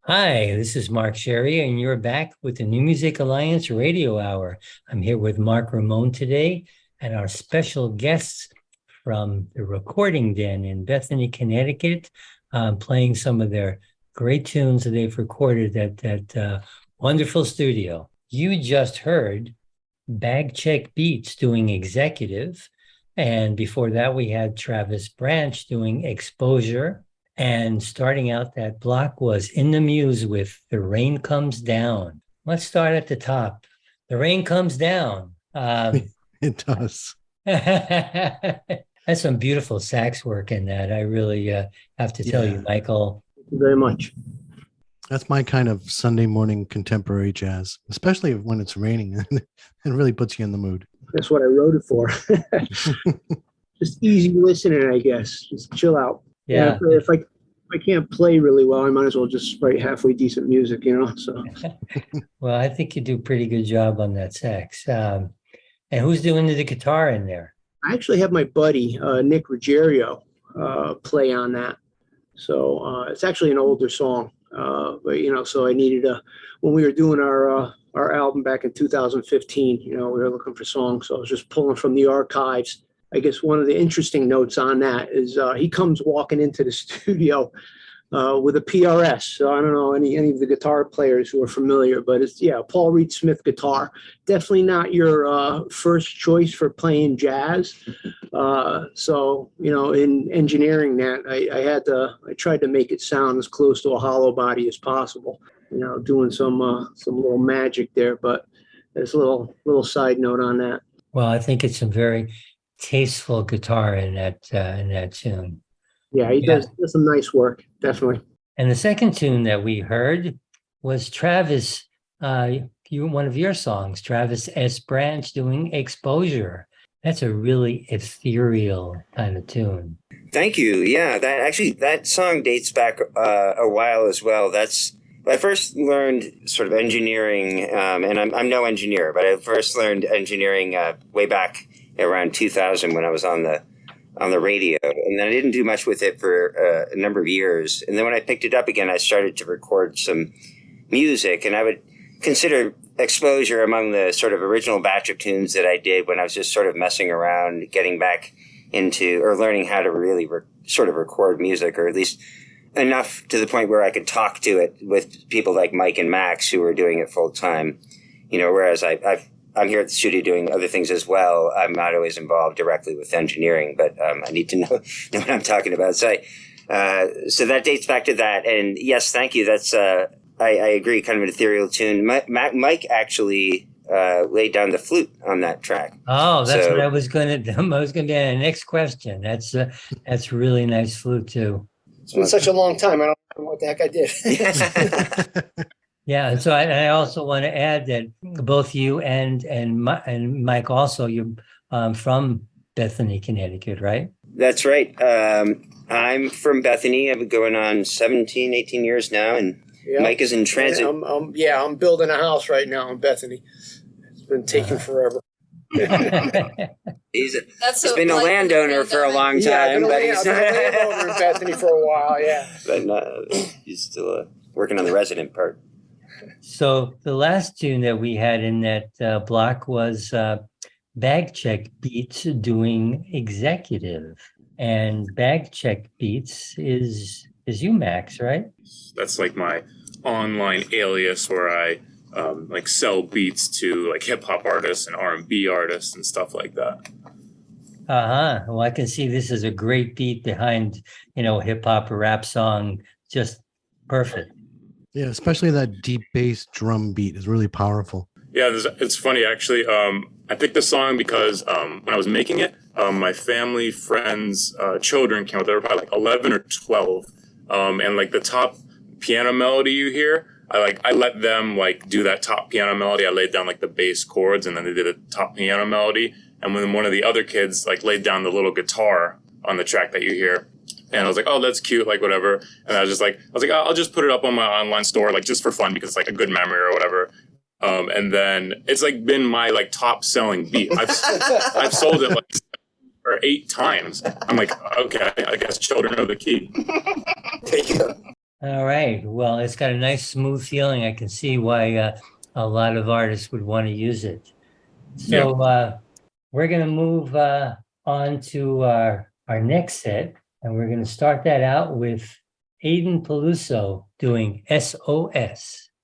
Hi, this is Mark Sherry, and you're back with the New Music Alliance Radio Hour. I'm here with Mark Ramone today, and our special guests from the Recording Den in Bethany, Connecticut, playing some of their great tunes that they've recorded at that wonderful studio. You just heard Bagcheckbeats doing Executive, and before that we had Travis Branch doing Exposure. And starting out that block was In the Muse with The Rain Comes Down. Let's start at the top. The rain comes down. It does. That's some beautiful sax work in that. I really have to tell you, Michael. Thank you very much. That's my kind of Sunday morning contemporary jazz, especially when it's raining. It really puts you in the mood. That's what I wrote it for. Just easy listening, I guess. Just chill out. Yeah. If I can't play really well, I might as well just write halfway decent music, So. Well, I think you do a pretty good job on that sax. And who's doing the guitar in there? I actually have my buddy, Nick Ruggiero, play on that. So it's actually an older song. But, so I needed when we were doing our album back in 2015, we were looking for songs. So I was just pulling from the archives. I guess one of the interesting notes on that is he comes walking into the studio with a PRS. So I don't know any of the guitar players who are familiar, but it's, Paul Reed Smith guitar. Definitely not your first choice for playing jazz. So, in engineering that, I tried to make it sound as close to a hollow body as possible, doing some little magic there, but there's a little side note on that. Well, I think it's a very tasteful guitar in that tune. Yeah, he does some nice work, definitely. And the second tune that we heard was Travis, one of your songs, Travis S. Branch doing Exposure. That's a really ethereal kind of tune. Thank you. Yeah, that song dates back a while as well. I first learned sort of engineering, and I'm no engineer, but I first learned engineering way back around 2000 when I was on the radio, and then I didn't do much with it for a number of years. And then when I picked it up again, I started to record some music, and I would consider Exposure among the sort of original batch of tunes that I did when I was just sort of messing around, getting back into or learning how to really sort of record music, or at least enough to the point where I could talk to it with people like Mike and Max who were doing it full time. Whereas I'm here at the studio doing other things as well. I'm not always involved directly with engineering, but I need to know what I'm talking about. So that dates back to that. And yes, thank you. That's I agree, kind of an ethereal tune. Mike actually laid down the flute on that track. Oh, that's what I was going to do. I was going to get the next question. That's really nice flute too. It's been such a long time. I don't know what the heck I did. Yeah, and so I also want to add that both you and Mike also, you're from Bethany, Connecticut, right? That's right. I'm from Bethany. I've been going on 17, 18 years now, and Mike is in transit. I'm building a house right now in Bethany. It's been taking forever. He's been a landowner for a long time, but he's been a landowner in Bethany for a while, But he's still working on the resident part. So the last tune that we had in that block was Bagcheckbeats doing Executive. And Bagcheckbeats is you, Max, right? That's like my online alias where I sell beats to like hip hop artists and R&B artists and stuff like that. Well, I can see this is a great beat behind, hip hop or rap song. Just perfect. Yeah, especially that deep bass drum beat is really powerful. Yeah, it's funny actually. I picked this song because when I was making it, my family, friends, children came out. They were probably like 11 or 12, and like the top piano melody you hear, I let them like do that top piano melody. I laid down like the bass chords, and then they did a top piano melody. And when one of the other kids like laid down the little guitar on the track that you hear. And I was like, oh, that's cute, like whatever. And I was like, I'll just put it up on my online store, like just for fun, because it's like a good memory or whatever. And then it's like been my like top selling beat. I've sold it like 7 or 8 times. I'm like, okay, I guess children are the key. There you go. All right. Well, it's got a nice smooth feeling. I can see why a lot of artists would want to use it. So we're going to move on to our next set, and we're going to start that out with Aidan Peluso doing SOS.